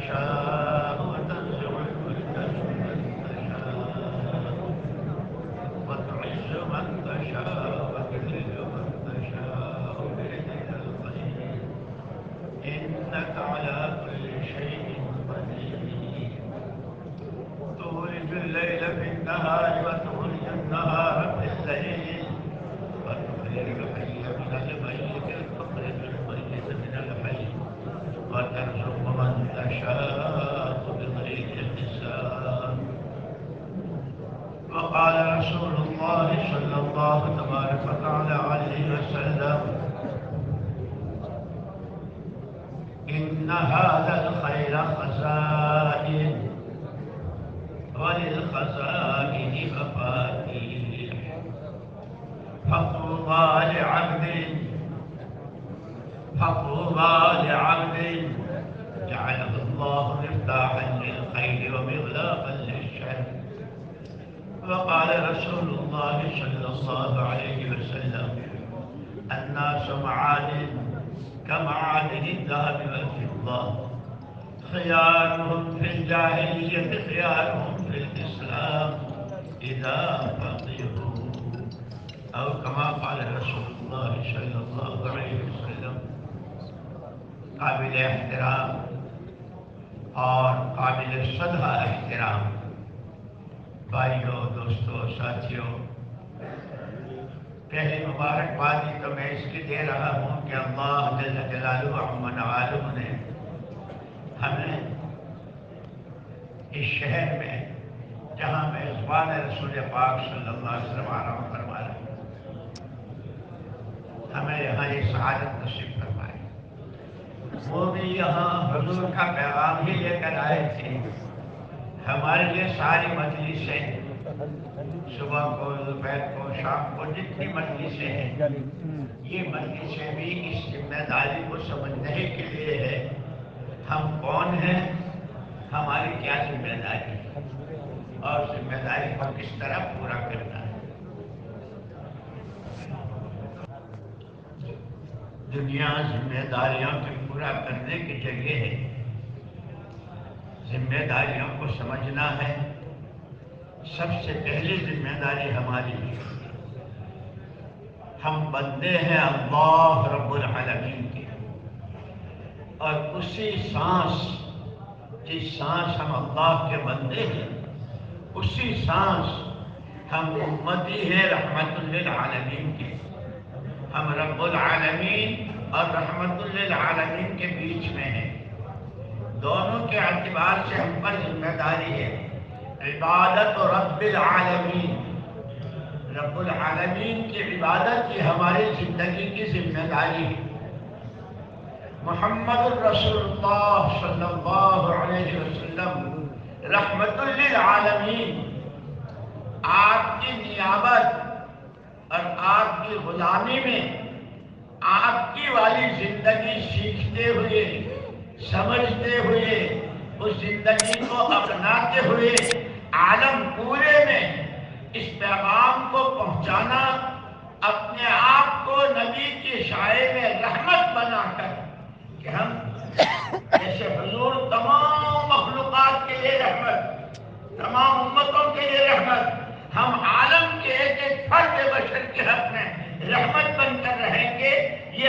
تشاء وتنزع الملك ممن تشاء وتعز من تشاء وتذل من تشاء بيدك الخير إنك على كل شيء قدير تولج الليل في النهار وتولج النهار في الليل وتخرج الحي من الميت وتخرج الميت من الحي وترزق من تشاء بغير حساب. وقال رسول الله صلى الله تبارك وتعالى عليه وسلم إن هذا الخير خزائن وللخزائن مفاتيح فطوبى لعبد جعله الله مفتاحا للخير ومغلاقا للشر. وقال رسول الله صلى الله عليه وسلم الناس معادن كمعادن الذهب والفضة خيارهم في الجاهلية خيارهم في الإسلام إذا فقهوا أو كما قال رسول الله صلى الله عليه وسلم. قابل احترام اور قابل صدہ احترام بھائیوں، دوستوں، ساتھیوں، پہلی مبارکبادی تو میں اس کی دے رہا ہوں کہ اللہ جل جلالہ عم نوالہ نے ہمیں اس شہر میں جہاں میزبان رسول پاک صلی اللہ علیہ وسلم آرام فرما رہے ہیں، ہمیں یہاں یہ سعادت نصیب فرمائے. وہ بھی یہاں حضور کا پیغام ہی لے کر آئے تھے. ہمارے لیے ساری مجلسیں صبح کو، دوپہر کو، شام کو جتنی مجلسیں ہیں، یہ مجلسیں بھی اس ذمہ داری کو سمجھنے کے لیے ہے ہم کون ہیں، ہماری کیا ذمہ داری ہے اور ذمہ داری کو کس طرح پورا کرنا ہے. دنیا ذمہ داریوں کو پورا کرنے کی جگہ ہے. ذمہ داریوں کو سمجھنا ہے. سب سے پہلی ذمہ داری ہماری ہے. ہم بندے ہیں اللہ رب العالمین کے، اور اسی سانس، جس سانس ہم اللہ کے بندے ہیں، اسی سانس ہم امتی ہیں رحمت للعالمین کے. ہم رب العالمین اور رحمت للعالمین کے بیچ میں ہیں. دونوں کے اعتبار سے ہم پر ذمہ داری ہے عبادت رب العالمین. رب العالمین کی عبادت یہ ہماری زندگی کی ذمہ داری ہے. محمد الرسول اللہ صلی اللہ علیہ وسلم رحمت للعالمین آپ کی نیابت اور آپ کی غلامی میں آپ کی والی زندگی سیکھتے ہوئے، سمجھتے ہوئے، اس زندگی کو اپناتے ہوئے عالم پورے میں اس پیغام کو پہنچانا، اپنے آپ کو نبی کی شائع میں رحمت بنا کر کہ ہم جیسے حضور تمام مخلوقات کے لیے رحمت، تمام امتوں کے لیے رحمت، ہم عالم کے ایک ایک فرد بشر کے حق میں رحمت بن کر رہیں گے. یہ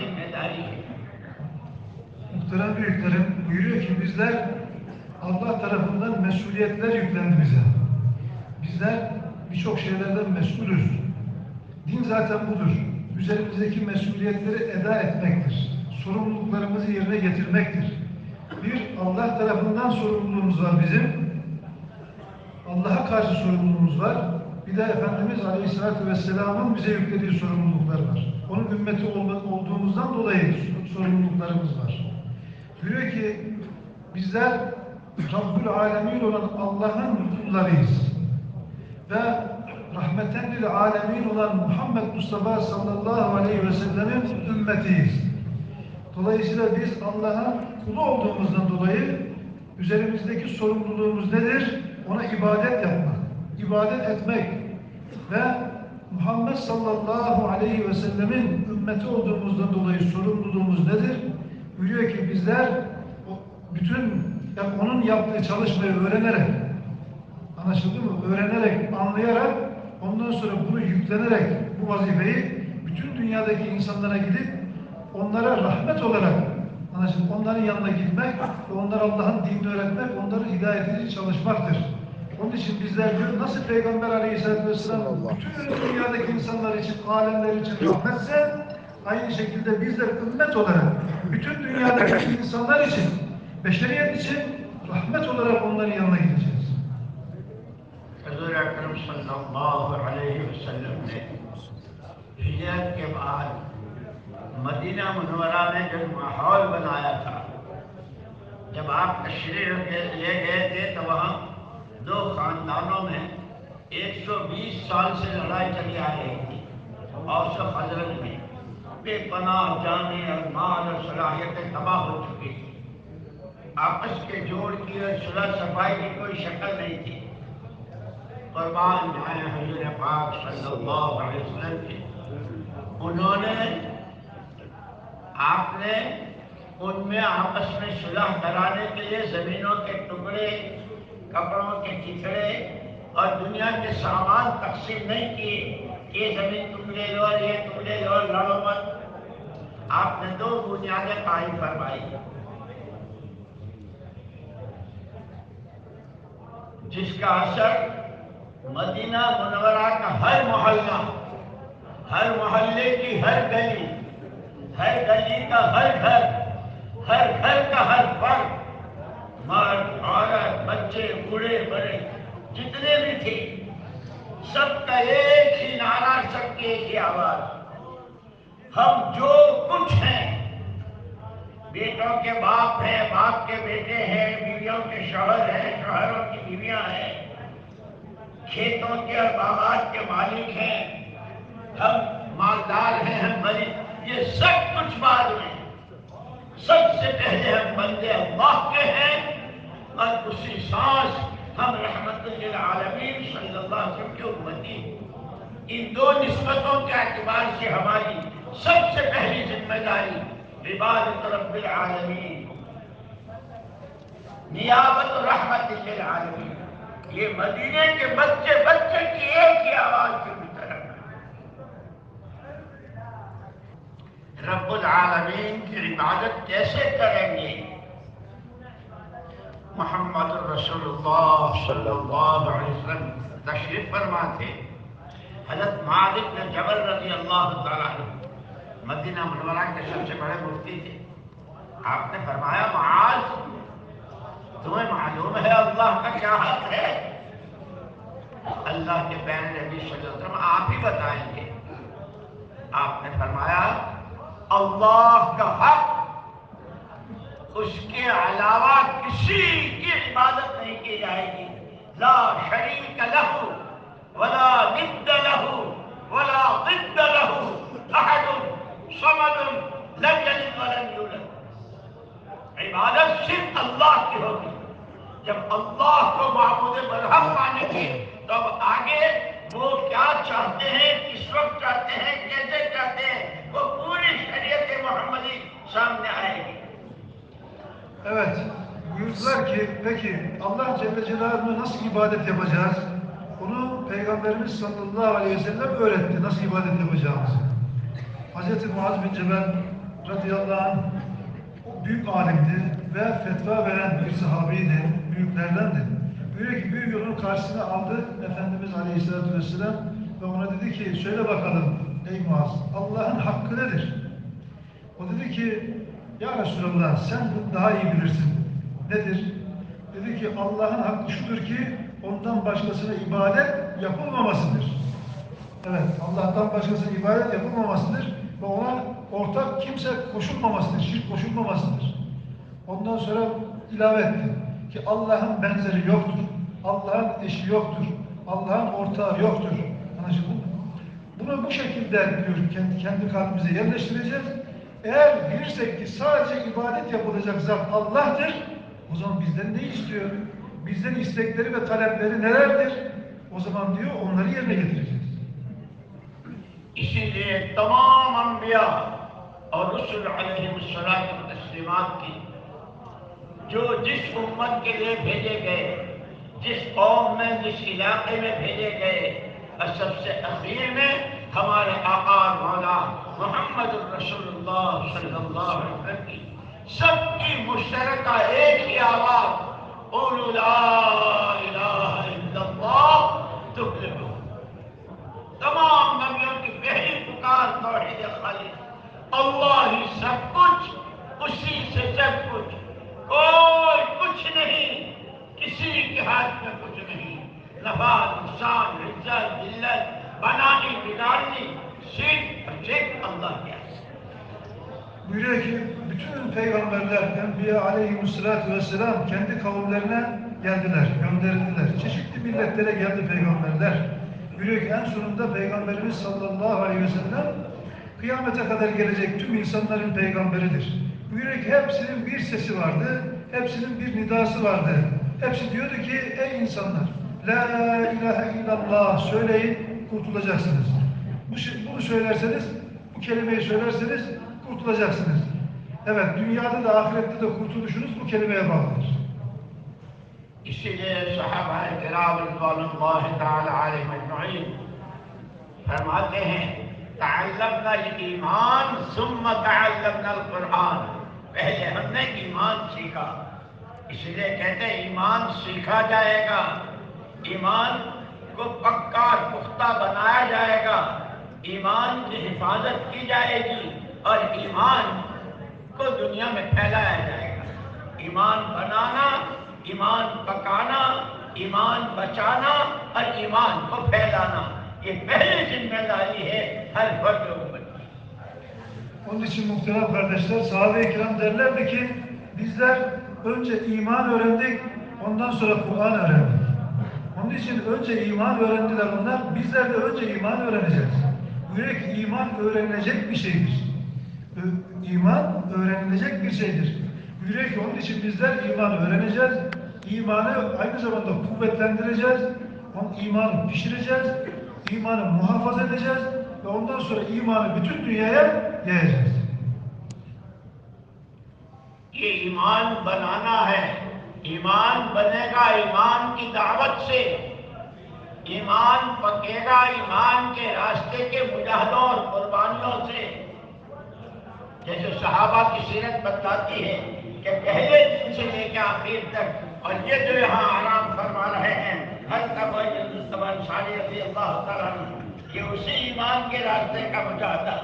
ذمہ داری ہے. Muhterem büyüklerim, buyuruyor ki bizler Allah tarafından mesuliyetler yüklendi bize. Bizler birçok şeylerden mesulüz. Din zaten budur. Üzerimizdeki mesuliyetleri eda etmektir. Sorumluluklarımızı yerine getirmektir. Bir, Allah tarafından sorumluluğumuz var bizim. Allah'a karşı sorumluluğumuz var. Bir de Efendimiz Aleyhisselatü Vesselam'ın bize yüklediği sorumluluklar var. Onun ümmeti olduğumuzdan dolayı sorumluluklarımız var. Diyor ki bizler Rabbül Alemin olan Allah'ın kullarıyız. Ve rahmeten lil alemin olan Muhammed Mustafa sallallahu aleyhi ve sellemin ümmetiyiz. Dolayısıyla biz Allah'ın kulu olduğumuzdan dolayı üzerimizdeki sorumluluğumuz nedir? Ona ibadet yapmak, ibadet etmek ve Muhammed sallallahu aleyhi ve sellemin ümmeti olduğumuzdan dolayı sorumluluğumuz nedir? Buyuruyor ki bizler onun yaptığı çalışmayı öğrenerek, anlaşıldı mı? Öğrenerek, anlayarak, ondan sonra bunu yüklenerek bu vazifeyi bütün dünyadaki insanlara gidip onlara rahmet olarak, anlaşıldı, onların yanına gitmek ve onlara Allah'ın dinini öğretmek, onları hidayet edici çalışmaktır. Onun için bizler diyor, nasıl Peygamber Aleyhisselatü Vesselam bütün dünyadaki insanlar için, alemler için rahmetse, aynı şekilde bizler ümmet olarak bütün dünyadaki insanlar için, beşeriyet için rahmet olarak onların yanına gideceğiz. حضور اکرم صلی اللہ علیہ وسلم نے ہجرت کے بعد مدینہ منورہ میں جو ماحول بنایا تھا، جب آپ تشریف لے گئے تھے تو وہاں دو خاندانوں میں 120 سال سے لڑائی چلی آ رہی تھی، اوس و خزرج میں بے پناہ جانیں اور مال اور صلاحیتیں تباہ ہو چکی تھی، آپس کے جوڑ کی اور صلح صفائی کی کوئی شکل نہیں تھی۔ قربان جائیں حضور پاک صلی اللہ علیہ وسلم کی، انہوں نے آپ نے ان میں آپس میں صلح کرانے کے لیے زمینوں کے ٹکڑے، کپڑوں کے ٹکڑے اور دنیا کے سامان تقسیم نہیں کیے، یہ زمین تم لے لو اور یہ تم لے لو اور لڑو مت۔ آپ نے دو بنیادیں قائم فرمائی، جس کا اثر مدینہ منورہ کا ہر محلہ، ہر محلے کی ہر گلی، ہر گلی کا ہر گھر، ہر گھر کا ہر فرد، مرد، عورت، بچے، بوڑھے بڑے جتنے بھی تھے، سب کا ایک ہی نعرہ، سب کی ایک ہی آواز، ہم جو کچھ ہیں، بیٹوں کے باپ ہیں، باپ کے بیٹے ہیں، بیویوں کے شوہر ہیں، شوہروں کی بیویاں ہیں، کھیتوں کے اور باغات کے مالک ہیں، ہم مالدار ہیں، ہم غریب، یہ سب کچھ بعد میں، سب سے پہلے ہم بندے اللہ کے ہیں، اور اسی سانس ہم رحمت للعالمین صلی اللہ علیہ وسلم کے امتی۔ ان دو نسبتوں کے اعتبار سے ہماری سب سے پہلی ذمہ داری عبادت رب العالمین، نیابت رحمت للعالمین، یہ مدینے کے بچے بچے کی ایک ہی آواز کی طرف رب العالمین کی عبادت کیسے کریں گے؟ محمد رسول اللہ صلی اللہ علیہ وسلم تشریف فرما تھے، حضرت معاذ بن جبل رضی اللہ تعالیٰ عنہ مدینہ منورہ کے سب سے بڑے مفتی تھے، آپ نے فرمایا معاذ تمہیں معلوم ہے اللہ کا کیا حق ہے؟ اللہ کے پیارے نبی صلی اللہ علیہ وسلم آپ ہی بتائیں گے۔ آپ نے فرمایا اللہ کا حق اس کے علاوہ کسی کی عبادت نہیں کی جائے گی، لا شریک لہ ولا ند لہ ولا ضد لہ احد صمد لم یلد ولم یولد۔ عبادت صرف اللہ کی ہوگی۔ جب اللہ کو معبود برحق مانے گے تو اب آگے وہ کیا چاہتے ہیں، کس وقت چاہتے ہیں، کیسے چاہتے ہیں، وہ پوری شریعت محمدی سامنے آئے گی۔ Evet, buyurdular ki, peki Allah Celle Celaluhu'na nasıl ibadet yapacağız? Bunu Peygamberimiz sallallahu aleyhi ve sellem öğretti, nasıl ibadet yapacağımızı. Hz. Muaz bin Cebel radıyallahu anh büyük alimdi ve fetva veren bir sahabeydi, büyüklerdendi. Böyle ki büyük yolun karşısına aldı Efendimiz Aleyhisselatü Vesselam ve ona dedi ki, söyle bakalım ey Muaz, Allah'ın hakkı nedir? O dedi ki, ya Resulallah sen daha iyi bilirsin. Nedir? Dedi ki Allah'ın hakkı şudur ki ondan başkasına ibadet yapılmamasıdır. Evet, Allah'tan başkasına ibadet yapılmamasıdır ve ona ortak kimse koşulmamasıdır, şirk koşulmamasıdır. Ondan sonra ilave etti ki Allah'ın benzeri yoktur, Allah'ın eşi yoktur, Allah'ın ortağı yoktur. Anlaşıldı mı? Bunu bu şekilde diyor, kendi kalbimize yerleştireceğiz. Eğer bilirsek ki sadece ibadet yapılacak zat Allah'tır, o zaman bizden ne istiyor? Bizden istekleri ve talepleri nelerdir? O zaman diyor onları yerine getireceğiz. اسی لیے تمام انبیاء اور رسل علیہم الصلوۃ والتسلیمات کی جو جس امت کے لیے بھیجے گئے، جس قوم میں، جس علاقے میں بھیجے گئے، اور سب سے اخیر میں ہمارے آقا اور مولا محمد الرسول اللہ صلی اللہ علیہ وسلم کی سب کی مشترکہ ایک ہی آواز، قولوا لا الہ الا اللہ تفلحوا۔ تمام نبیوں کی پہلی پکار توحید خالص، اللہ ہی سب کچھ، اسی سے سب کچھ، کوئی کچھ نہیں، کسی کے ہاتھ میں کچھ نہیں، نفع نقصان عزت ذلت بنانی بگاڑنی صرف Allah gelsin. Buyuruyor ki bütün peygamberler, Enbiya aleyhissalatu vesselam kendi kavimlerine geldiler, gönderildiler. Çeşitli milletlere geldi peygamberler. Buyuruyor ki en sonunda Peygamberimiz sallallahu aleyhi ve sellem kıyamete kadar gelecek tüm insanların peygamberidir. Buyuruyor ki hepsinin bir sesi vardı, hepsinin bir nidası vardı. Hepsi diyordu ki ey insanlar, la ilahe illallah söyleyin, kurtulacaksınız. Bunu söylerseniz, bu kelimeyi söylerseniz kurtulacaksınız. Evet, dünyada da ahirette de kurtuluşunuz bu kelimeye bağlıdır. اسی صحابہ کرام رضوان اللہ تعالی علیہم اجمعین فرماتے ہیں تعلمنا الایمان ثم تعلمنا القرآن، پہلے ہم نے ایمان سیکھا، اس لیے کہتے ہیں ایمان سیکھا جائے گا، ایمان کو پکا پختہ بنایا جائے گا، ایمان کی حفاظت کی جائے گی اور ایمان کو دنیا میں پھیلایا جائے گا۔ ایمان بنانا، ایمان پکانا، ایمان بچانا اور ایمان کو پھیلانا، یہ پہلی ذمہ داری ہے ہر فرد امت کی۔ Onun için muhterem kardeşler, sahabe-i kiram derlerdi ki bizler önce iman öğrendik, ondan sonra Kur'an öğrendik. Onun için önce iman öğrendiler onlar, bizler de önce iman öğreneceğiz. Buyuruyor ki iman öğrenilecek bir şeydir. İman öğrenilecek bir şeydir. Buyuruyor ki onun için bizler imanı öğreneceğiz, imanı aynı zamanda kuvvetlendireceğiz, imanı pişireceğiz, imanı muhafaza edeceğiz ve ondan sonra imanı bütün dünyaya yayacağız. یہ ایمان بنانا ہے، ایمان بنے گا ایمان کی دعوت سے، ایمان پکے گا ایمان کے راستے کے مجاہدوں اور قربانیوں سے۔ جیسے صحابہ کی سیرت بتاتی ہے کہ پہلے دن سے لے کے آخر تک، اور یہ جو یہاں آرام فرما رہے ہیں حضرت انصاری رضی اللہ تعالیٰ عنہ، یہ اسی ایمان کے راستے کا مجاہدہ۔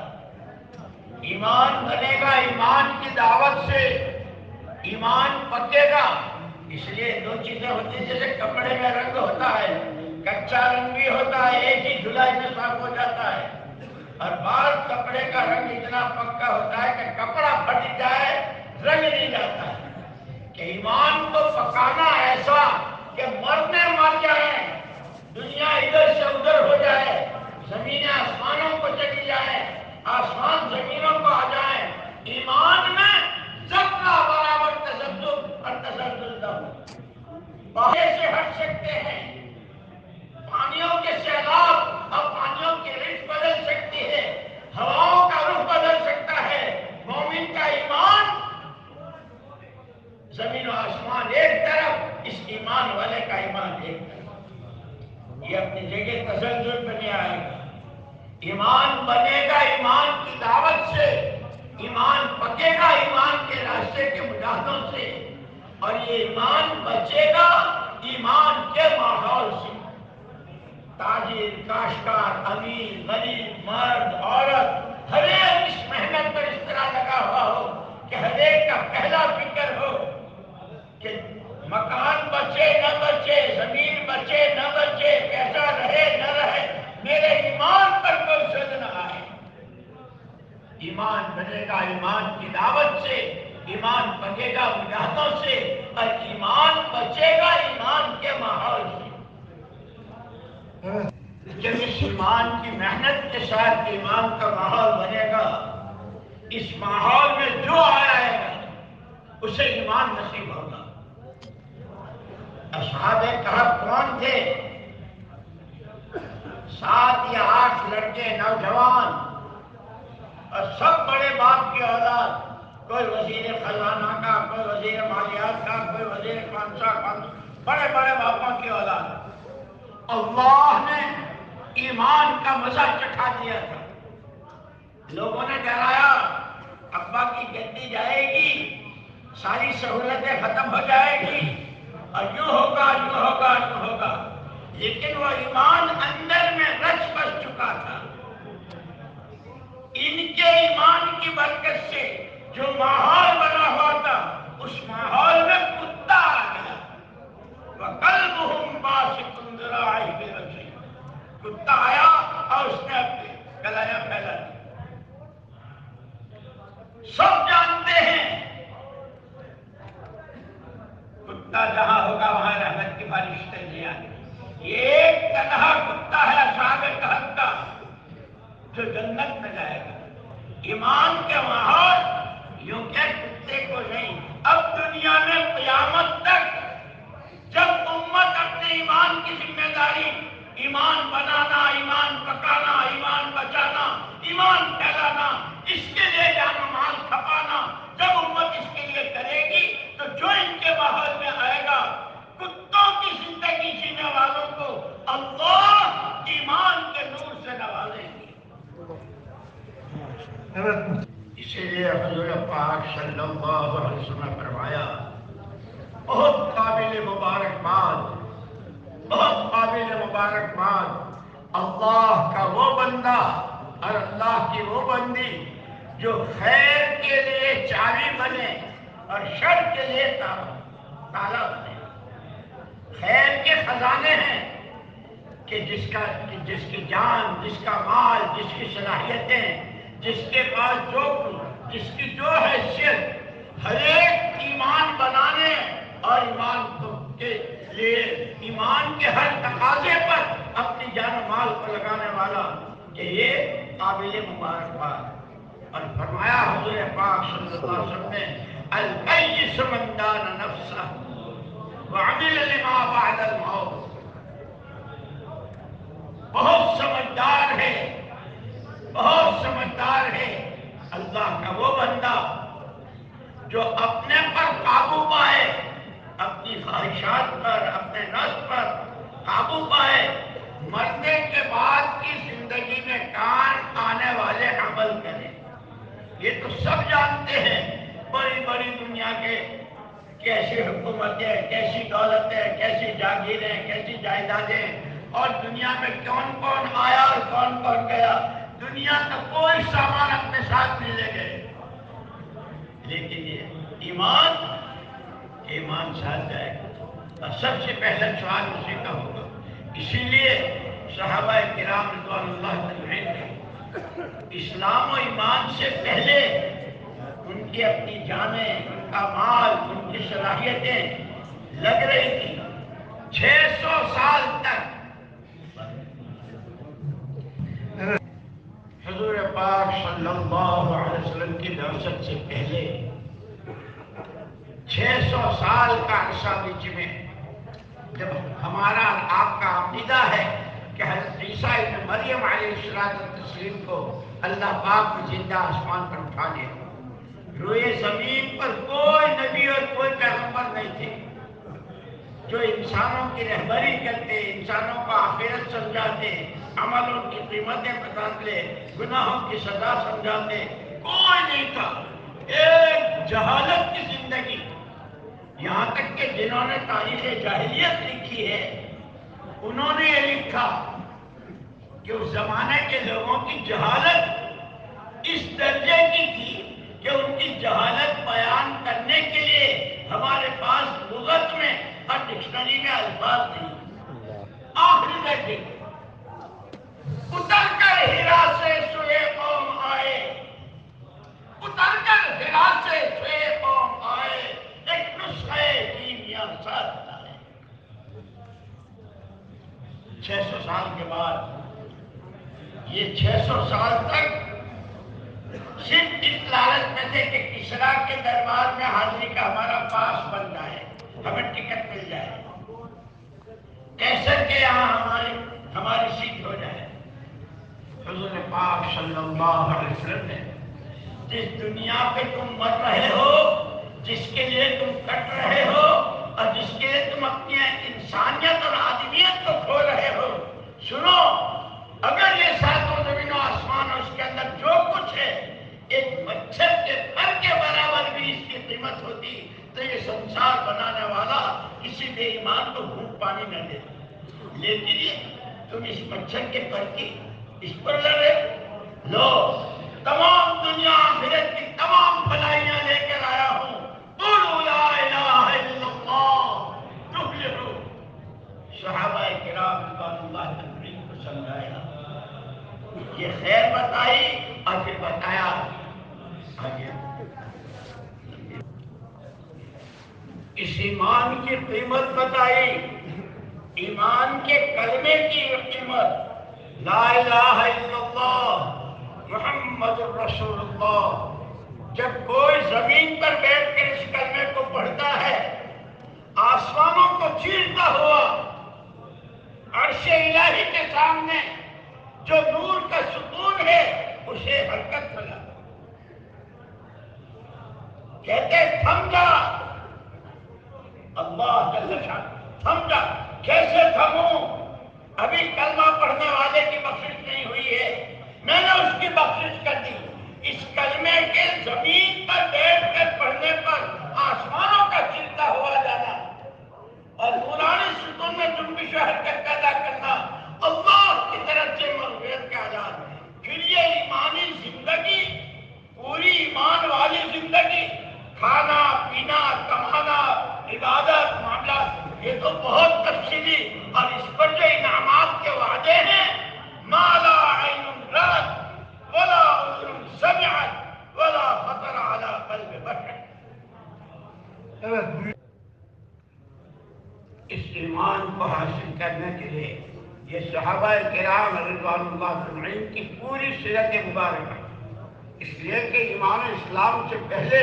ایمان بنے گا ایمان کی دعوت سے، ایمان پکے گا۔ اس لیے دو چیزیں ہوتی ہیں، جیسے کپڑے میں رنگ ہوتا ہے، کچا رنگ بھی ہوتا ہے، ایک ہی دھلائی میں صاف ہو جاتا ہے، اور بعض کپڑے کا رنگ اتنا پکا ہوتا ہے کہ کپڑا پھٹ جائے رنگ نہیں جاتا ہے۔ کہ ایمان کو پکانا ایسا کہ مرنے مر جائے، دنیا ادھر سے ادھر ہو جائے، زمینیں آسمانوں کو چلی جائے، آسمان زمینوں کو آ جائے، ایمان میں ذرہ برابر تذبذب اور تزلزل نہ ہو۔ پہلے سے ہٹ سکتے ہیں، پانیوں کے سیلاب اور پانیوں کی رخ بدل سکتی ہے، ہواؤں کا رخ بدل سکتا ہے، مومن کا ایمان زمین و آسمان ایک طرف، اس ایمان والے کا ایمان ایک طرف، یہ اپنی جگہ تزلزل پہ نہیں آئے گا۔ ایمان بنے گا ایمان کی دعوت سے، ایمان پکے گا ایمان کے راستے کے مجاہدوں سے، اور یہ ایمان بچے گا ایمان کے ماحول سے۔ تاجر، کاشتکار، امیر، غریب، مرد، عورت، ہر ایک اس محنت پر اس طرح لگا ہوا ہو کہ ہر ایک کا پہلا فکر ہو کہ مکان بچے نہ بچے، زمین بچے نہ بچے، پیسہ رہے نہ رہے، میرے ایمان پر کوئی سد نہ آئے۔ ایمان بنے گا ایمان کی دعوت سے، ایمان پکے گا مجاہدوں سے، اور ایمان بچے گا ایمان کے ماحول سے۔ جب اس ایمان کی محنت کے ساتھ ایمان کا ماحول بنے گا، اس ماحول میں جو آئے گا اسے ایمان نصیب ہوگا۔ اصحاب کہف کون تھے؟ 7 یا 8 لڑکے نوجوان، اور سب بڑے باپ کی اولاد، کوئی وزیر خزانہ کا، کوئی وزیر مالیات کا، کوئی وزیر خانسا کا، بڑے بڑے باپوں کی اولاد۔ اللہ نے ایمان کا مزہ چکھا دیا تھا، لوگوں نے ڈرایا ابا کی گدی جائے گی، ساری سہولتیں ختم ہو جائے گی، اور یوں ہوگا یوں ہوگا یوں ہوگا، لیکن وہ ایمان اندر میں رچ بس چکا تھا۔ ان کے ایمان کی برکت سے جو ماحول بنا ہوا تھا، اس ماحول میں کتا آ گیا۔ وَقَلْبُهُمْ بَاسِطٌ ذِرَاعَيْهِ بِالْوَصِيلِ، کتا آیا اور اس نے اپنے گلایاں پھیلا دی۔ سب جانتے ہیں کتا جہاں ہوگا وہاں رحمت کی بارشیں لے آئے۔ یہ ایک تنہا کتا ہے اصحاب کہف کا جو جنت میں جائے گا۔ ایمان کے ماحول یوں کہ کتے کو نہیں، اب دنیا میں قیامت تک جب امت اپنے ایمان کی ذمہ داری، ایمان بنانا، ایمان پکانا، ایمان بچانا، ایمان پھیلانا، اس کے لیے جان و مال کھپانا، جب امت اس کے لیے کرے گی تو جو ان کے ماحول میں آئے گا، کتوں کی زندگی جینے والوں کو اللہ ایمان کے نور سے نوازے گی۔ اسی لیے حضور پاک صلی اللہ علیہ وسلم نے فرمایا، بہت قابل مبارکباد، بہت قابل مبارکباد اللہ کا وہ بندہ اور اللہ کی وہ بندی جو خیر کے لیے چابی بنے اور شر کے لیے تالا بنے۔ خیر کے خزانے ہیں کہ جس کی جان، جس کا مال، جس کی صلاحیتیں، جس کے پاس جس کی جو حیثیت، ہر ایک ایمان بنانے اور ایمان کے لیے ایمان کے ہر تقاضے پر اپنی جان و مال کو لگانے والا، کہ یہ قابل مبارکباد۔ اور فرمایا حضور پاک صلی اللہ علیہ وسلم نے، القیس من دان نفسہ وعمل لما بعد الموت۔ بہت سمجھدار ہے، بہت سمجھدار ہے اللہ کا وہ بندہ جو اپنے پر قابو پائے، اپنی خواہشات پر، اپنے نفس پر قابو پائے، مرنے کے بعد کی زندگی میں کام آنے والے عمل کرے۔ یہ تو سب جانتے ہیں، بڑی بڑی دنیا کے کیسی حکومتیں، کیسی دولتیں، کیسی جاگیریں، کیسی جائیدادیں، اور دنیا میں کون کون آیا اور کون کون گیا، دنیا کا کوئی سامان اپنے ساتھ نہیں لے گئے، لیکن یہ ایمان ساتھ جائے گا۔ اور سب سے پہلا سوال اسی کا ہوگا۔ اسی لیے صحابہ کرام رضوان اللہ علیہم نے اسلام و ایمان سے پہلے ان کی اپنی جانیں، ان کا مال، ان کی صلاحیتیں لگ رہی تھی 600 سال تک۔ حضور پاک صلی اللہ علیہ وسلم کی بعثت سے پہلے 600 سال کا عرصہ بیچ میں، جب ہمارا آپ کا عقیدہ ہے کہ حضرت عیسیٰ ابن مریم علیہ السلام کو اللہ پاک نے زندہ آسمان پر اٹھا لیا، روئے زمین پر کوئی نبی اور کوئی پیغمبر نہیں تھے جو انسانوں کی رہبری کرتے، انسانوں کو آخرت سمجھاتے، عملوں کی قیمتیں بتاتے، گناہوں کی سزا سمجھاتے، کوئی نہیں تھا۔ ایک جہالت کی زندگی، یہاں تک کہ جنہوں نے تاریخ جاہلیت لکھی ہے انہوں نے یہ لکھا کہ اس زمانے کے لوگوں کی جہالت اس درجے کی تھی کہ ان کی جہالت بیان کرنے کے لیے ہمارے پاس لغت میں اور ڈکشنری میں الفاظ نہیں۔ آخری درجے اتر کر ہیرا سے سوئے قوم آئے، اتر کر ہیرا سے سوئے قوم آئے، ایک نسخہ کیمیا ساتھ لائے۔ 600 سال کے بعد، یہ 600 سال تک صرف اس لالچ میں تھے کہ کسریٰ کے دربار میں حاضری کا ہمارا پاس بن جائے، ہمیں ٹکٹ مل جائے، کیسر کے یہاں ہماری سیٹ ہو جائے۔ حضور پاک صلی اللہ علیہ وسلم نے جس دنیا پہ تم مر رہے ہو، جس کے لیے تم کٹ رہے ہو اور جس کے لیے تم اپنی انسانیت اور آدمیت کو کھو رہے ہو، سنو، اگر یہ ساتوں زمین و آسمان اور اس کے اندر جو کچھ ہے ایک مچھر کے پر کے برابر بھی اس کی قیمت ہوتی تو یہ سنسار بنانے والا کسی بے ایمان کو گھونٹ پانی نہ دیتا۔ لیکن یہ تم اس مچھر کے پر کی اس پر لڑے لو، تمام دنیا آخرت کی تمام بھلائیاں لے کر آیا ہوں، قولوا لا الہ الا اللہ تفلحوا۔ صحابہ کرام رضوان اللہ تجمعین کو سمجھایا، یہ خیر بتائی اور پھر بتایا آگے اس ایمان کی قیمت بتائی، ایمان کے کلمے کی قیمت، لا الہ الا اللہ محمد الرسول اللہ۔ جب کوئی زمین پر بیٹھ کر اس کلمے کو پڑھتا ہے، آسمانوں کو چیرتا ہوا عرش الہی کے سامنے جو نور کا ستون ہے اسے حرکت ملا، کہتے تھم جا، اللہ جل شانہ تھم جا۔ کیسے تھموں؟ ابھی کلمہ پڑھنے والے کی بخشش نہیں ہوئی ہے، میں نے اس کی بخشش کر دی۔ اس کلمے کے زمین پر بیٹھ کر پڑھنے پر آسمانوں کا چلتا ہوا جانا اور نورانی ستون میں جنبش و حرکت پیدا کرنا اللہ کی طرف سے مغفرت کا اعلان۔ پھر یہ ایمانی زندگی، پوری ایمان والی زندگی، کھانا پینا کمانا عبادت معاملات، یہ تو بہت تفصیلی، اور اس پر جو انعامات کے وعدے ہیں، ما لا عین رأت ولا اذن سمعت ولا خطر على قلب بشر۔ اس ایمان کو حاصل کرنے کے لیے یہ صحابہ کرام رضوان اللہ تجمعین کی پوری سیرت مبارکہ، اس لیے کہ ایمان اسلام سے پہلے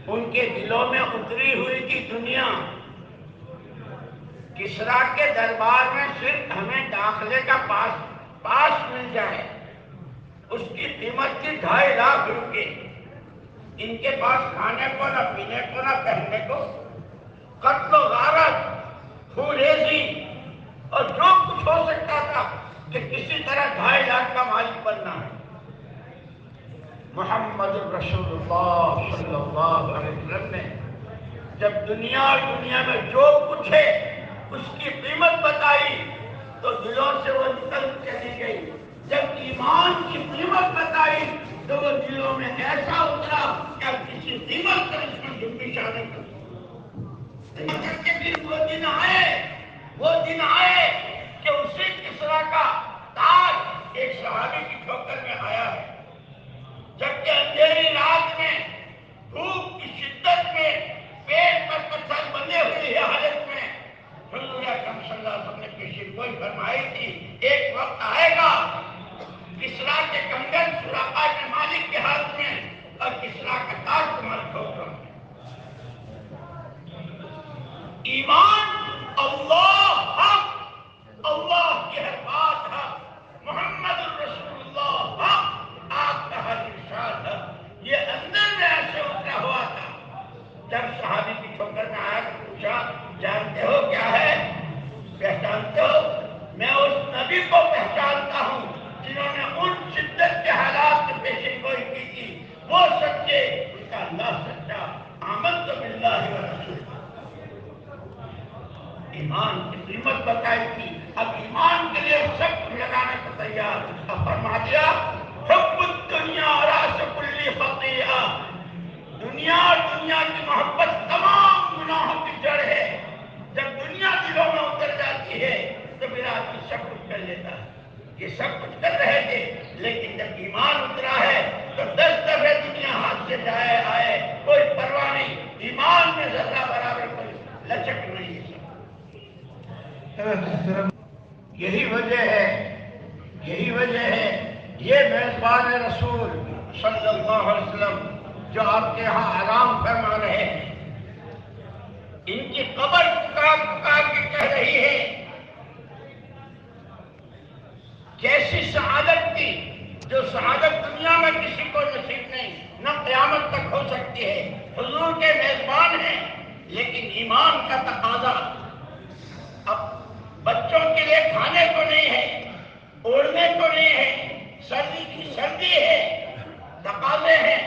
ان کے دلوں میں اتری ہوئی تھی دنیا۔ کسریٰ کے دربار میں صرف ہمیں داخلے کا پاس مل جائے، اس کی قیمت تھی 2.5 لاکھ روپے۔ ان کے پاس کھانے کو نہ پینے کو نہ پہننے کو، قتل و غارت، خونریزی اور جو کچھ ہو سکتا تھا کہ کسی طرح 2.5 لاکھ کا مالک بننا ہے۔ محمد رسول اللہ صلی اللہ علیہ وسلم نے جب دنیا میں جو کچھ ہے اس کی قیمت بتائی تو دلوں سے وہ نکل چلی گئی۔ جب ایمان کی قیمت بتائی تو وہ دلوں میں ایسا اترا کہ اب کسی قیمت پر اس میں جنبش آنے کا پھر وہ دن آئے کہ اسی کسریٰ کا تاج ایک صحابی کی ٹھوکر میں آیا ہے، جبکہ اندھیری رات میں دھوپ کی شدت میں پیٹ پر پتھر بندھے ہوئی حالت میں حضور اکرم صلی اللہ علیہ وسلم نے پیشین گوئی فرمائی تھی، ایک وقت آئے گا کسریٰ کے کنگن سراقہ کے مالک کے ہاتھ میں اور کسریٰ کا تاج تمہارے ٹھوکروں میں۔ ایمان اللہ حق، اللہ کی ہر بات حق، محمد الرسول اللہ حق، آپ کا ہر ارشاد حق، یہ اندر میں ایسے اترا ہوا تھا۔ جب صحابی کی ٹھوکر میں آیا تو پوچھا، جانتے ہو کیا ہے؟ پہچانتے ہو؟ میں اس نبی کو پہچانتا ہوں جنہوں نے ان شدت کے حالات میں پیشن گوئی کی تھی، وہ سچے، اس کا اللہ سچا، آمنت باللہ و رسول۔ ایمان کی قیمت بتائی تھی، اب ایمان کے لیے سب کچھ لگانے کو تیار۔ اب فرما دیا حب الدنیا راس کل خطیئہ، دنیا کی محبت تمام گناہوں کی جڑ ہے۔ جب دنیا دلوں میں اتر جاتی ہے تو پھر آدمی سب کچھ کر لیتا ہے۔ یہ سب کچھ کر رہے تھے، لیکن جب ایمان اترا ہے تو 10 دفعے دنیا ہاتھ سے جائے آئے کوئی پرواہ نہیں، ایمان میں ذرہ برابر کوئی لچک نہیں ہے۔ یہی وجہ ہے یہ میزبان رسول صلی اللہ علیہ وسلم جو آپ کے ہاں آرام فرما رہے ہیں، ان کی قبر پکار کے کہہ رہی ہے کیسی سعادت تھی جو سعادت دنیا میں کسی کو نصیب نہیں، قیامت تک ہو سکتی ہے. حضور کے میزبان ہیں لیکن ایمان کا تقاضا. اب بچوں کے لیے کھانے کو نہیں ہے, اوڑھنے کو نہیں ہے, سردی کی سردی ہے, تقاضے ہیں,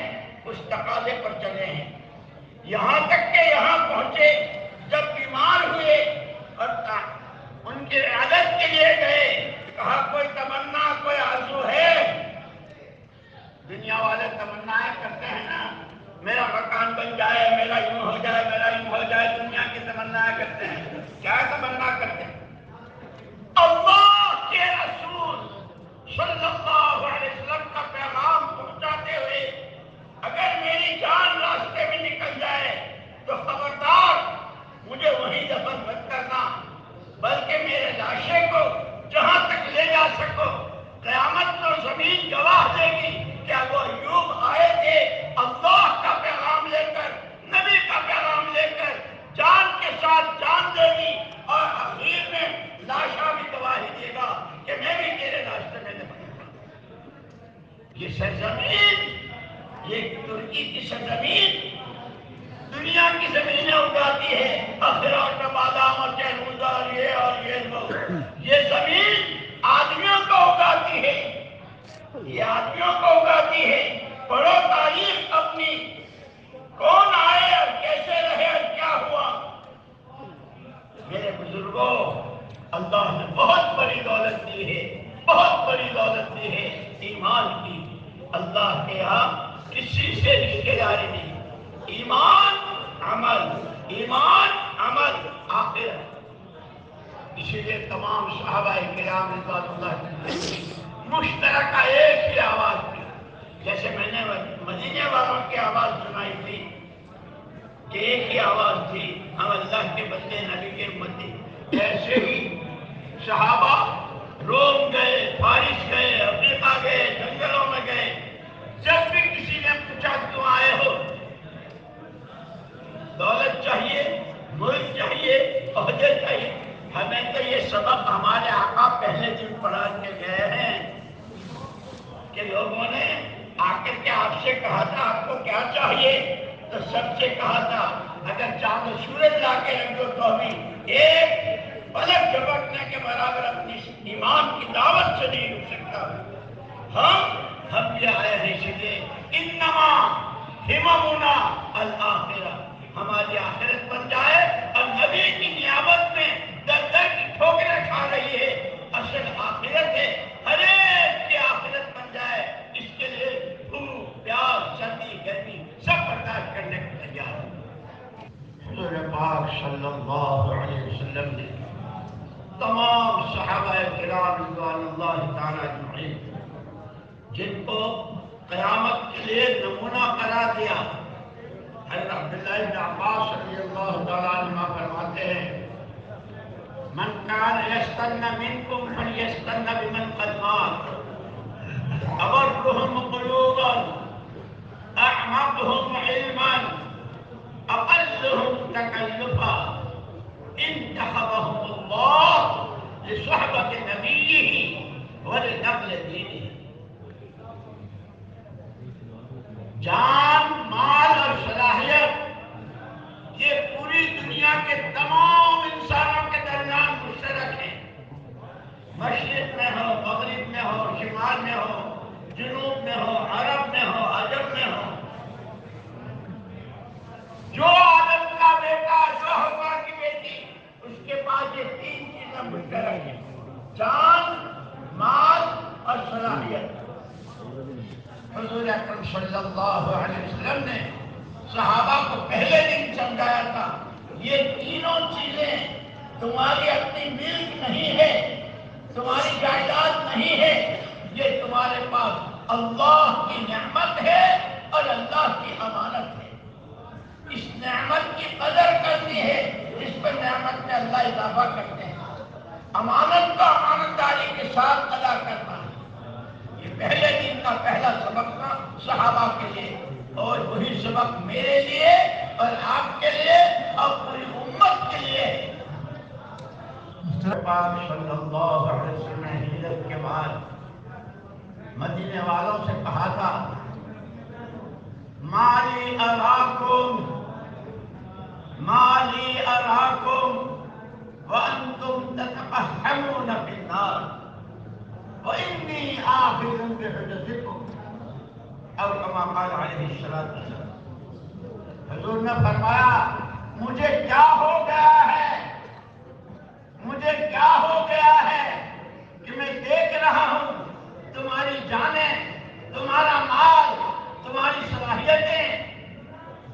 اس تقاضے پر چلے ہیں. یہاں تک کہ یہاں پہنچے جب بیمار ہوئے اور ان کی عیادت کے لیے گئے, کہا کوئی تمنا کوئی آرزو ہے؟ دنیا والے تمنائیں کرتے ہیں نا, میرا مکان بن جائے, میرا یوں ہو جائے, میرا یوں ہو جائے, دنیا کی تمنائیں کرتے ہیں. کیا تمنا کرتے ہیں؟ اللہ کے رسول صلی اللہ علیہ وسلم کا پیغام پہنچاتے ہوئے اگر میری جان راستے میں نکل جائے تو خبردار مجھے وہیں دفن مت کرنا, بلکہ میرے لاشے کو جہاں تک لے جا سکو. قیامت تو زمین گواہ دے گی. کیا وہ ایوب آئے تھے اللہ کا پیغام لے کر, نبی کا پیغام لے کر, جان کے ساتھ جان دے گی اور اخیر میں لاشا بھی گواہی دے گا کہ میں بھی تیرے راستے میں دفن ہوں. یہ سرزمین, یہ ترکی کی سرزمین دنیا کی زمینیں اگاتی ہے, اخراٹ کا بادام اور چہروزہ اور یہ وہ. یہ زمین آدمیوں کو اگاتی ہے, یہ آدمیوں کو اگاتی ہے. پڑھو تاریخ اپنی, کون آئے اور کیسے رہے اور کیا ہوا. میرے بزرگوں, اللہ نے بہت بڑی دولت دی ہے, بہت بڑی دولت دی ہے ایمان کی. اللہ کے یہاں کسی سے رشتے داری نہیں. ایمان عمل, ایمان عمل آخرت. اسی لیے تمام صحابہ کرام رضوان اللہ علیہم مشترکہ ایک ہی آواز تھی. جیسے میں نے مدینے والوں کی آواز سنائی تھی کہ ایک ہی آواز تھی, ہم اللہ کے بندے نبی کے امتی. ایسے ہی صحابہ روم گئے, فارس گئے, افریقہ گئے, جنگلوں میں گئے. جب بھی کسی نے پوچھا کیوں آئے ہو, دولت چاہیے, ملک چاہیے, عہدے چاہیے. ہمیں تو یہ سبق ہمارے آقا پہلے دن پڑھا کے گئے ہیں کہ لوگوں نے آ کر کے آپ سے کہا تھا آپ کو کیا چاہیے, تو سب سے کہا تھا اگر چاند و سورج لا کے رکھ دو تو بھی ایک پلک جھپکنے کے برابر اپنی ایمان کی دعوت سے نہیں رک سکتا. ہم بھی آئے ہیں اس لیے انما ہممنا الآخرہ, ہماری آخرت بن جائے. اور نبی کی نیابت میں در در کی ٹھوکریں کھا رہی ہے, اصل آخرت ہے. ہر ایک کی آخرت بن جائے, اس کے لیے بھوک پیاس سردی گرمی سب برداشت کرنے کو تیار ہے. حضور پاک صلی اللہ علیہ وسلم نے تمام صحابہ کرام رضوان اللہ تعالی اجمعین جن کو قیامت کے لیے نمونہ قرار دیا. حضرت عبداللہ بن عباس رضی اللہ تعالیٰ عنہ فرماتے ہیں من کان یستن منکم فلیستن بمن قد مات ابرهم قلوبا اعمقهم علما اقلهم تکلفا انتخبهم الله لصحبة نبيه ولنقل دینه. جان, مال اور صلاحیت یہ پوری دنیا کے تمام انسانوں کے درمیان مشترک ہیں. مشرق میں ہو, مغرب میں ہو, شمال میں ہو, جنوب میں ہو, عرب میں ہو, عجم میں ہو. جو آدم کا بیٹا, جو حوا کی بیٹی, اس کے پاس یہ تین چیزیں مشترک ہیں, جان, مال اور صلاحیت. حضور اکرم صلی اللہ علیہ وسلم نے صحابہ کو پہلے دن سمجھایا تھا یہ تینوں چیزیں تمہاری اپنی ملک نہیں ہے, تمہاری جائیداد نہیں ہے, یہ تمہارے پاس اللہ کی نعمت ہے اور اللہ کی امانت ہے. اس نعمت کی قدر کرنی ہے, اس پر نعمت میں اللہ اضافہ کرتے ہیں. امانت کو امانتداری کے ساتھ ادا کرنا ہے. یہ پہلے دن کا پہلا سبق تھا صحابہ کے لیے, اور وہی سبق میرے لیے اور آپ کے لیے اور پوری امت کے لیے. پاک صلی اللہ علیہ وسلم نے ہجرت کے بعد مدینے والوں سے کہا تھا مالی اراکم وانتم تتقحمون فی النار وانی آخذ بحجتکم اور کما قال علیہ السلام۔ حضور نے فرمایا مجھے کیا ہو گیا ہے، مجھے کیا ہو گیا ہے کہ میں دیکھ رہا ہوں تمہاری جانیں، تمہارا مال، تمہاری صلاحیتیں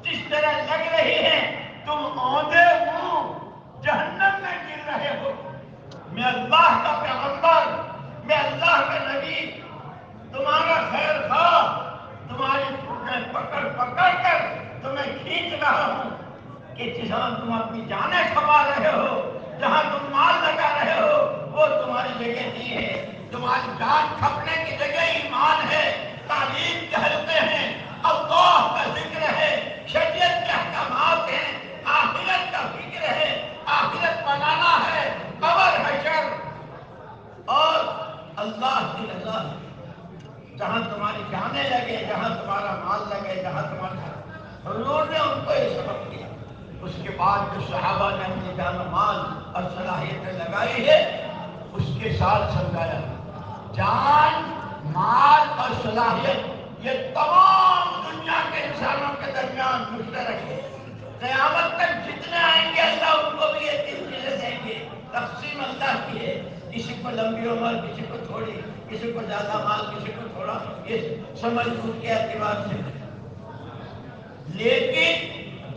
جس طرح لگ رہی ہیں تم اوندے منہ جہنم میں گر رہے ہو۔ میں اللہ کا پیغمبر، میں اللہ کا نبی، تمہارا خیر خواہ، تمہاری ٹوٹیں پکڑ پکڑ کر تمہیں کھینچ رہا ہوں کہ جہاں تم اپنی جانیں کھوا رہے ہو، جہاں تم مال لگا رہے ہو، وہ تمہاری جگہ نہیں ہے۔ تمہاری جان کھپنے کی جگہ ایمان ہے، تعلیم کے حلقے ہیں، اللہ کا ذکر ہے، شریعت کے احکامات ہیں، آخرت کا فکر ہے، آخرت بنانا ہے، قبر حشر اور اللہ کی رضا ہے۔ جہاں تمہاری جانیں لگے، جہاں تمہارا مال لگے، جہاں تمہارا، حضور نے ان کو یہ سبق دیا۔ اس کے بعد جو صحابہ نے اپنی جان و مال اور صلاحیتیں لگائی ہے اس کے ساتھ سمجھایا جان، مال اور صلاحیت یہ تمام دنیا کے انسانوں کے درمیان مشترک ہے۔ قیامت تک جتنے آئیں گے اللہ ان کو بھی یہ تین چیزیں دیں گے۔ تقسیم اللہ کی ہے، کسی کو لمبی عمر، کسی کو تھوڑی، کسی کو زیادہ مال، کسی کو تھوڑا، یہ سمجھ بوجھ کے اعتبار سے۔ لیکن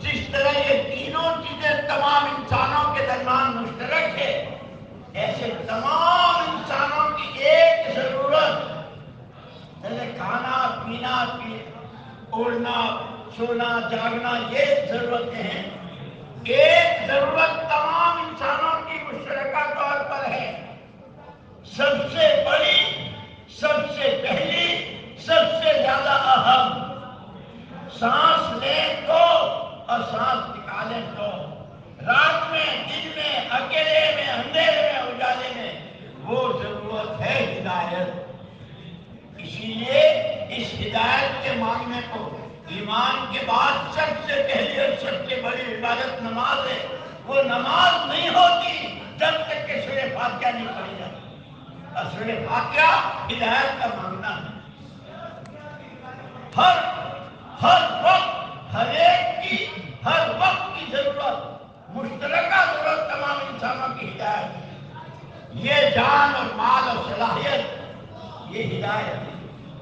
جس طرح یہ تینوں چیزیں تمام انسانوں کے درمیان مشترک ہے، ایسے تمام انسانوں کی ایک ضرورت، جیسے کھانا پینا، اوڑھنا سونا جاگنا، یہ ضرورتیں ہیں، ایک ضرورت تمام انسانوں کی مشترکہ طور پر ہے، سب سے بڑی، سب سے پہلی، سب سے زیادہ اہم، سانس لیں تو اور سانس نکالیں تو، رات میں، دن میں، اکیلے میں، اندھیرے میں، اجالے میں، وہ ضرورت ہے ہدایت۔ اسی لیے اس ہدایت کے مانگنے کو ایمان کے بعد سب سے پہلی اور سب سے بڑی عبادت نماز ہے۔ وہ نماز نہیں ہوتی جب تک کہ سورہ فاتحہ نہیں پڑھی جاتی، اور سورہ فاتحہ ہدایت کا مانگنا ہے۔ ہر وقت، ہر ایک کی، ہر وقت کی ضرورت، مشترکہ ضرورت تمام انسانوں کی ہدایت ہے۔ یہ جان اور مال اور صلاحیت یہ ہدایت ہے۔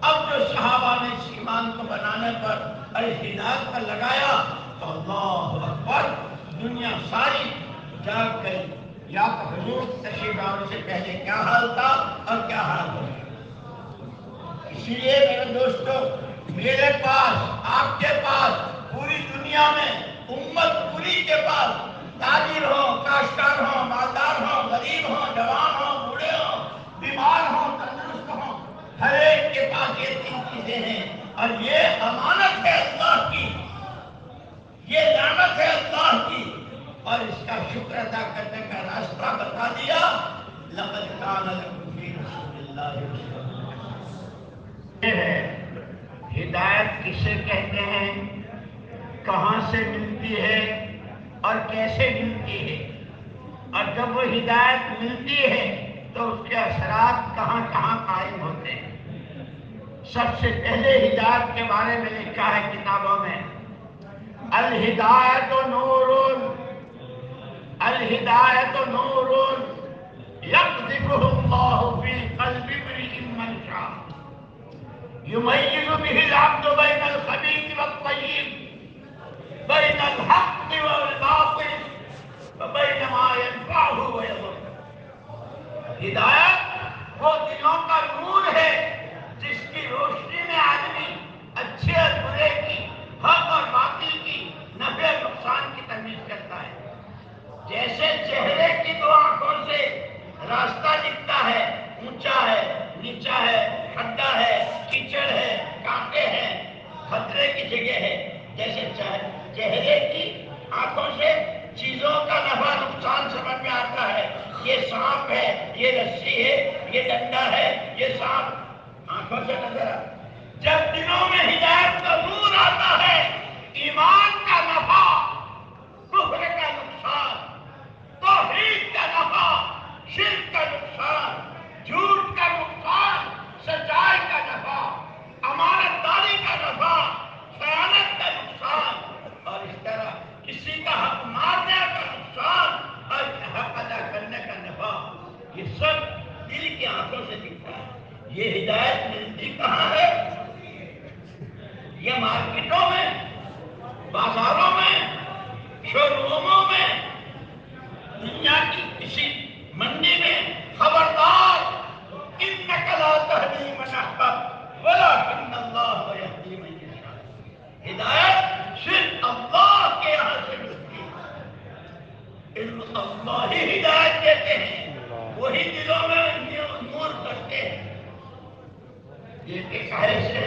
اب جو صحابہ نے اس ایمان کو بنانے پر اور اس ہدایت پر لگایا تو اللہ اکبر، دنیا ساری جاگ گئی۔ یا تو حضور تشریف آنے سے پہلے کیا حال تھا اور کیا حال ہو گیا۔ اسی لیے میرے دوستو، میرے پاس، آپ کے پاس، پوری دنیا میں امت پوری کے پاس، تاجر ہوں، کاشتکار ہوں، مالدار ہوں، غریب ہوں، جوان ہوں، بوڑھے ہوں، بیمار ہوں، تندرست ہوں، ہر ایک کے پاس یہ تین چیزیں ہیں، اور یہ امانت ہے اللہ کی، یہ نعمت ہے اللہ کی، اور اس کا شکر ادا کرنے کا راستہ بتا دیا۔ لقد کان لکم فی رسول اللہ اسوۃ حسنہ۔ ہدایت کسے کہتے ہیں، کہاں سے ملتی ہے اور کیسے ملتی ہے، اور جب وہ ہدایت ملتی ہے تو اس کے اثرات کہاں کہاں قائم ہوتے ہیں۔ سب سے پہلے ہدایت کے بارے میں لکھا ہے کتابوں میں، الہدایت نور، الہدایت نور یقذفہ اللہ فی قلب امرئ من شاء، یمیز به العبد بین الخبیث والطیب، بین الحق والباطل وبین ما ینفعہ ویضرہ۔ ہدایت وہ دلوں کا نور ہے جس کی روشنی میں آدمی اچھے اور برے کی، حق اور باطل کی، نفع اور نقصان کی تمیز کرتا ہے۔ جیسے چہرے کی دو آنکھوں سے راستہ دکھتا ہے، اونچا ہے، نیچا ہے، کھڈا ہے، کیچڑ ہے، کانٹے ہیں، خطرے کی جگہ ہے، جیسے چہرے کی آنکھوں سے چیزوں کا نفع نقصان سمجھ میں آتا ہے، یہ سانپ ہے، یہ رسی ہے، یہ ڈنڈا ہے، یہ سانپ آنکھوں سے نظر آتا ہے۔ جب دلوں میں ہدایت کا نور آتا ہے یہ ہدایت ملتی کہاں ہے؟ یہ مارکیٹوں میں، بازاروں میں، شو روموں میں، دنیا کی کسی منڈی میں؟ خبردار، انک لا تہدی من احببت ولکن اللہ یہدی من یشاء۔ ہدایت صرف اللہ کے یہاں سے ملتی ہے، اللہ ہی ہدایت دیتے ہیں، وہی دلوں میں نور کرتے ہیں۔ یہ کہے سے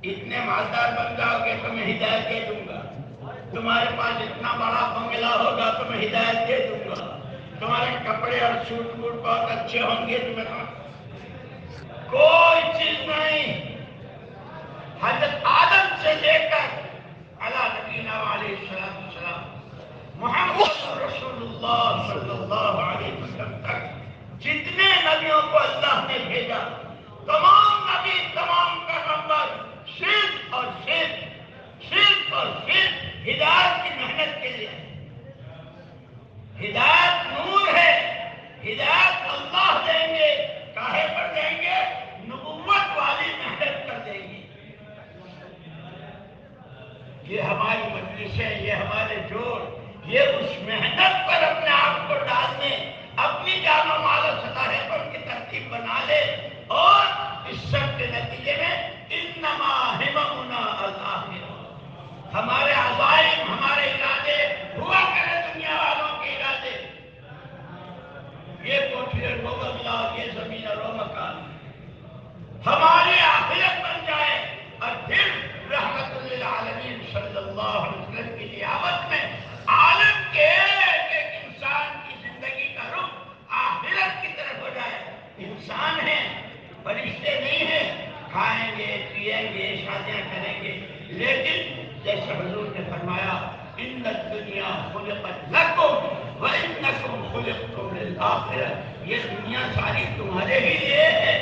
اتنے مالدار بن جاؤ گے تو میں ہدایت دے دوں گا، تمہارے پاس اتنا بڑا بنگلہ ہوگا تو میں ہدایت دے دوں گا، تمہارے کپڑے اور سوٹ بوٹ بہت اچھے ہوں گے تو میں کوئی چیز نہیں۔ حضرت آدم سے لے کر علی نبینا علیہ السلام محمد رسول اللہ صلی اللہ علیہ وسلم تک جتنے نبیوں کو اللہ نے بھیجا، تمام نبی، تمام پیغمبر صرف اور صرف ہدایت کی محنت کے لیے۔ ہدایت نور ہے، ہدایت اللہ دیں گے، کاہے پر دیں گے؟ نبوت والی محنت کر دیں گے۔ یہ ہماری مجلسیں، یہ ہمارے جوڑ، یہ اس محنت پر اپنے آپ کو ڈالنے، اپنی جان و مال و صلاحیت پر کی ترتیب بنا لے، اور اس سب کے نتیجے میں انما ہممنا الآخرہ، ہمارے عزائم، ہمارے ارادے ہوا کرے دنیا والوں کے ارادے، یہ کوٹھی اور وہ بنگلہ، یہ زمین اور وہ مکان ہماری آخرت بن جائے، اور پھر رحمت للعالمین صلی اللہ علیہ وسلم کی نیابت میں عالم کے ایک ایک انسان کی زندگی کا رخ آخرت کی طرف ہو جائے۔ انسان ہیں، فرشتے نہیں ہیں، کھائیں گے، پیئیں گے، شادیاں کریں گے، لیکن جیسے حضور نے فرمایا ان الدنیا خلقت لکم وانکم خلقتم للآخرہ، یہ دنیا ساری تمہارے ہی لیے ہے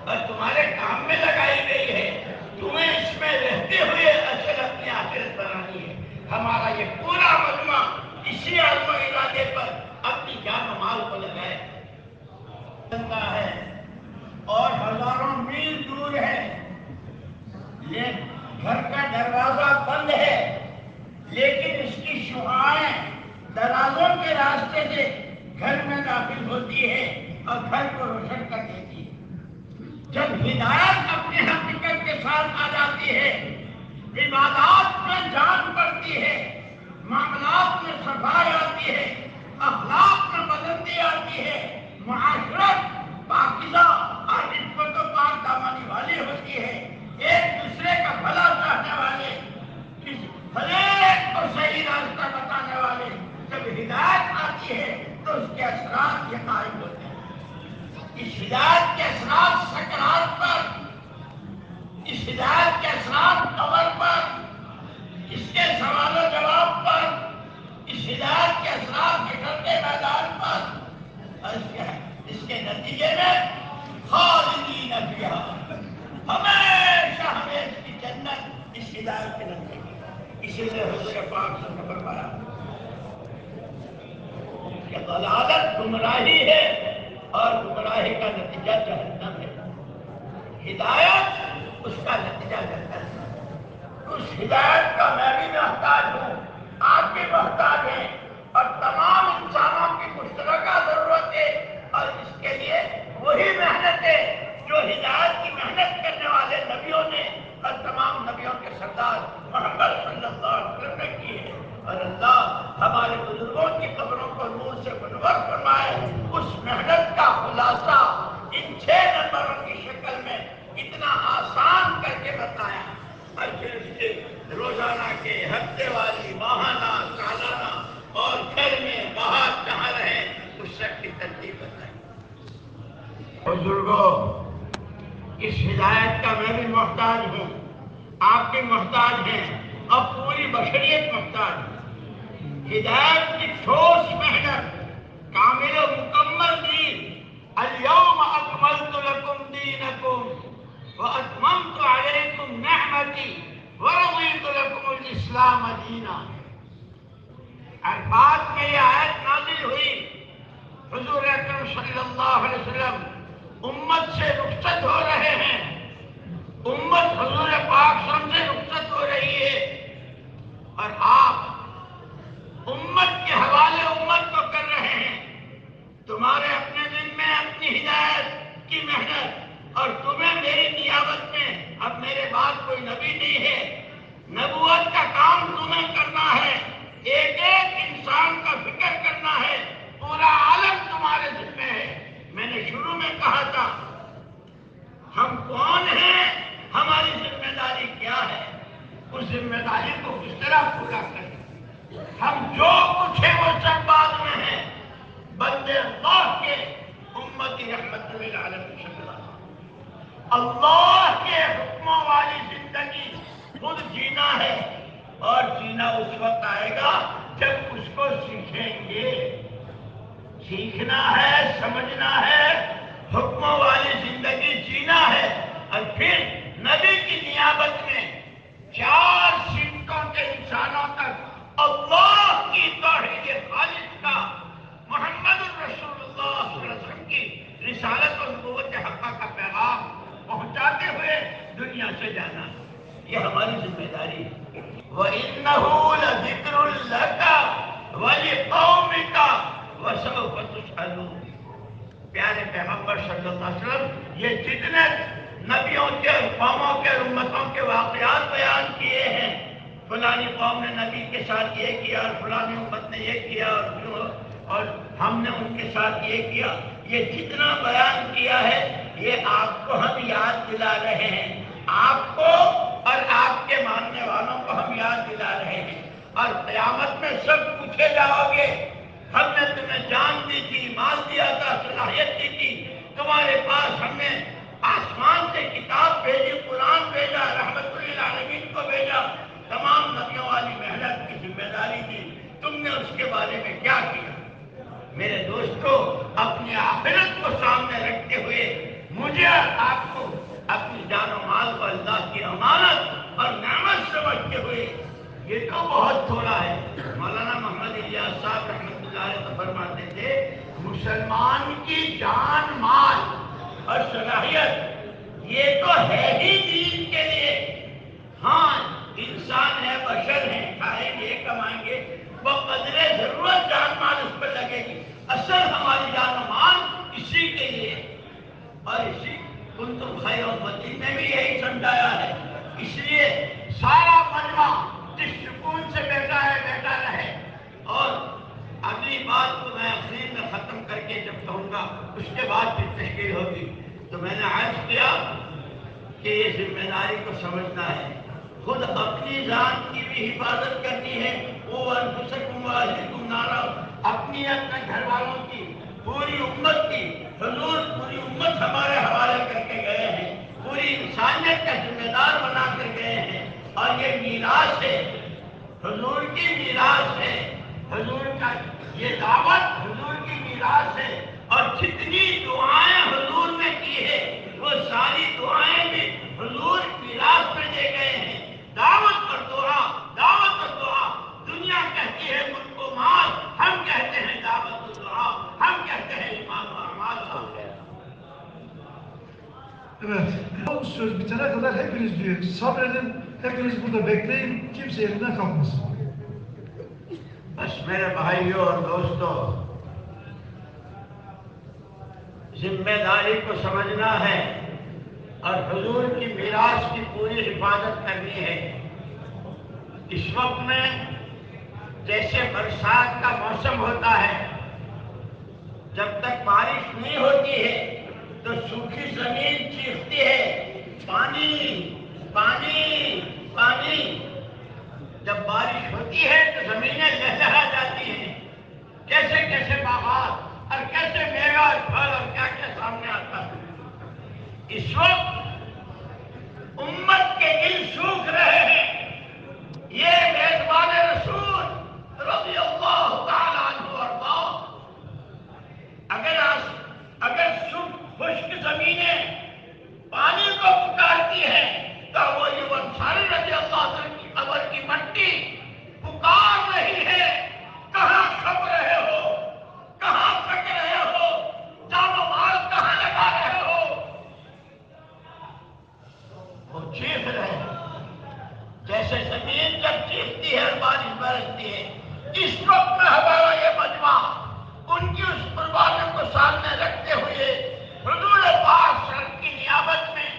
اور تمہارے کام میں لگائی گئی ہے، تمہیں اس میں رہتے ہوئے اصل اپنی آخرت بنانی ہے۔ ہمارا یہ پورا مجمع اسی عزم و ارادے پر اپنی جان و مال کو لگائے ہے، اور ہزاروں میل دور ہے، گھر کا دروازہ بند ہے، لیکن اس کی شعاعیں درازوں کے راستے سے گھر میں داخل ہوتی ہے اور گھر کو روشن کر دیتی ہے۔ جب ہدایت اپنی حقیقت کے ساتھ آ جاتی ہے، عبادات میں جان پڑتی ہے، معاملات میں صفائی آتی ہے، اخلاق میں بلندی آتی ہے، معاشرت پاکیزہ اور عفت و پاک دامنی والی ہوتی ہے، ایک دوسرے کا بھلا چاہنے والے، ہر ایک کو صحیح راستہ بتانے والے، جب ہدایت آتی ہے تو اس کے اثرات یہ قائم ہوتے ہیں۔ اس ہدایت کے اثرات سکرات پر، اس ہدایت کے اثرات قبر پر، اس کے سوال و جواب پر، اس ہدایت کے اثرات حشر کے میدان پر، اس کے نتیجے میں خالدین فیہا، ہمیشہ ہمیشہ کی جنت اس ہدایت کے نتیجے۔ اسی لیے حضور پاک صلی اللہ علیہ وسلم نے فرمایا کہ ضلالت گمراہی ہے اور گمراہی کا نتیجہ جہنم ہے، ہدایت اس کا نتیجہ جنت ہے۔ اس ہدایت کا میں بھی محتاج ہوں، آپ بھی محتاج ہیں، اور تمام انسانوں کی مشترکہ ضرورت ہے، اور اس کے لیے وہی محنت ہے جو ہدایت کی محنت کرنے والے نبیوں نے اور تمام نبیوں کے سردار محمد صلی اللہ علیہ وسلم نے کی ہے۔ اور اللہ ہمارے بزرگوں کی قبروں کو نور سے منور فرمائے۔ اس محنت کا خلاصہ ان 6 نمبروں کی شکل میں اتنا آسان کر کے بتایا، اور پھر اس کے روزانہ کے، ہفتے والی، ماہانہ، سالانہ اور گھر میں باہر جہاں رہے اس سب کی ترتیب بتائی۔ بزرگوں، اس ہدایت کا میں بھی محتاج ہوں، آپ بھی محتاج ہیں، اور پوری بشریت محتاج ہے۔ ہدایت کی ٹھوس محنت، کامل و مکمل دین، الیوم اکملت لکم دینکم واتممت علیکم نعمتی ورضیت لکم الاسلام دینا۔ عرفات میں یہ آیت نازل ہوئی، حضور اکرم صلی اللہ علیہ وسلم امت سے رخصت ہو رہے ہیں، امت حضور پاک صلی اللہ علیہ وسلم سے رخصت ہو رہی ہے، اور آپ امت کے حوالے امت کو کر رہے ہیں۔ تمہارے اپنے دل میں اپنی ہدایت کی محنت، اور تمہیں میری نیابت میں اب میرے بعد کوئی نبی نہیں ہے، نبوت کا کام تمہیں کرنا ہے، ایک ایک انسان کا فکر کرنا ہے، پورا عالم تمہارے ذمہ ہے۔ میں نے شروع میں کہا تھا ہم کون ہیں، ہماری ذمہ داری کیا ہے، اس ذمہ داری کو کس طرح پورا کریں۔ ہم جو کچھ ہے وہ سب بعد میں ہے، بندے اللہ کے، امتی رحمت للعالمین صلی اللہ علیہ وسلم، اللہ کے حکموں والی زندگی خود جینا ہے، اور جینا اس وقت آئے گا جب اس کو سیکھیں گے۔ سیکھنا ہے، سمجھنا ہے، حکموں والی زندگی جینا ہے، اور پھر نبی کی نیابت میں 4 سمتوں کے انسانوں تک اللہ کی توحید خالص کا، محمد الرسول اللہ صلی اللہ علیہ وسلم کی رسالت و نبوت حقہ کا پیغام پہنچاتے ہوئے دنیا سے جانا، یہ ہماری ذمہ داری ہے۔ وَإِنَّهُ لَذِكْرٌ لَكَ وَلِقَوْمِكَ وَسَوْفَ تُسْأَلُونَ۔ پیارے پیغمبر صلی اللہ علیہ وسلم یہ جتنے نبیوں کے، قوموں کے، امتوں کے واقعات بیان کیے ہیں، فلانی قوم نے نبی کے ساتھ یہ کیا، اور فلانی امت نے یہ کیا، اور ہم نے ان کے ساتھ یہ کیا، یہ جتنا بیان کیا ہے یہ آپ کو ہم یاد دلا رہے ہیں، آپ کو اور آپ کے ماننے والوں کو ہم یاد دلا رہے ہیں، اور قیامت میں سب پوچھے جاؤ گے، ہم نے تمہیں جان دی تھی، مال دیا تھا، صلاحیت دی تھی، تمہارے پاس ہم نے آسمان سے کتاب بھیجی، قرآن بھیجا، رحمت للعالمین کو بھیجا، تمام نبیوں والی محنت کی ذمہ داری دی، تم نے اس کے بارے میں کیا کیا؟ میرے دوستو، اپنی آخرت کو سامنے رکھتے ہوئے مجھے اور آپ کو اپنی جان و مال کو اللہ کی امانت اور نعمت سمجھتے ہوئے، یہ تو بہت تھوڑا ہے۔ مولانا محمد الیاس صاحب رحمۃ اللہ علیہ فرماتے تھے، مسلمان کی جان، مال اور صلاحیت یہ تو ہے ہی دین کے لیے، ہاں انسان ہے، بشر ہیں، کھائیں گے، کمائیں گے، وہ قدرے ضرورت جان مال اس پر لگے گی، اصل ہماری جان و مال اسی کے لیے، اور اسی کنتم خیر امۃ نے بھی یہی سمجھایا ہے۔ اس لیے سارا مجمع جس سکون سے بیٹھا ہے بیٹھا رہے، اور اگلی بات کو میں آخر میں ختم کر کے جب کہوں گا اس کے بعد پھر تشکیل ہوگی، تو میں نے عرض کیا کہ یہ ذمہ داری کو سمجھنا ہے، خود اپنی ذات کی بھی حفاظت کرنی ہے، وہ انفسکم واہلکم نارا، اپنی اپنے گھر والوں کی، پوری امت کی، حضور پوری امت ہمارے حوالے کر کے گئے ہیں، پوری انسانیت کا ذمہ دار بنا کر گئے ہیں، اور یہ میراث ہے، حضور کی میراث ہے، حضور کا یہ دعوت حضور کی میراث ہے، اور جتنی دعائیں حضور نے کی ہے وہ ساری دعائیں بھی حضور میراث میں دے گئے ہیں۔ دعوت اور دعا، دعوت اور دعا، دنیا کہتی ہے ملک و مال، ہم کہتے ہیں دعوت و دعا، ہم kehte ہیں ایمان و اعمال۔ Evet, o söz bitene kadar hepiniz diyor, sabredin, hepiniz burada bekleyin, kimse yerinden kalkmasın. بس میرے بھائیوں اور دوستوں، ذمہ داری کو سمجھنا ہے، اور حضور کی میراث کی پوری حفاظت کرنی ہے۔ اس وقت میں جیسے برسات کا موسم ہوتا ہے، جب تک بارش نہیں ہوتی ہے تو سوکھی زمین چیختی ہے، پانی پانی پانی، جب بارش ہوتی ہے تو زمینیں لہلہا جاتی ہیں، کیسے کیسے باغات اور کیسے میوہ اور پھل اور کیا کیا سامنے آتا ہے۔ اس وقت امت کے دل سوکھ رہے ہیں، یہ میزبان رسول رضی اللہ تعالیٰ عنہ وارضاہ، اگر خشک زمینیں پانی کو پکارتی ہیں تو وہ یہ انصاری رضی اللہ عنہ کی قبر کی مٹی پکار رہی ہے، کہاں کھپ رہے ہو، کہاں تھک رہے ہو، جان و مال کہاں لگا رہے ہو، جیسے زمین جب چیختی ہے اور بارش برستی ہے، اس وقت میں ہمارا یہ مجمع ان کی اس قربانی کو سامنے رکھتے ہوئے حضور پاک صلی اللہ علیہ وسلم کی نیابت میں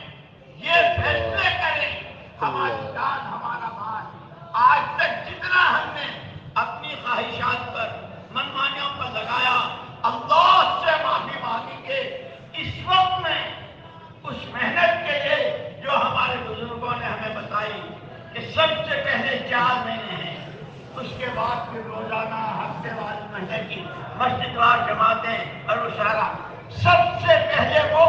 یہ فیصلے کریں، ہماری جان ہمارا مال، آج تک جتنا ہم نے اپنی خواہشات پر منمانیوں پر لگایا، اللہ سے معافی مانگیں گے اس وقت میں اس محنت کے لیے جو ہمارے بزرگوں نے ہمیں بتائی کہ سب سے پہلے 4 مہینے ہیں، اس کے بعد پھر روزانہ ہفتے والے مہینے کی مسجد وار جماعتیں اور مشاعرہ، سب سے پہلے وہ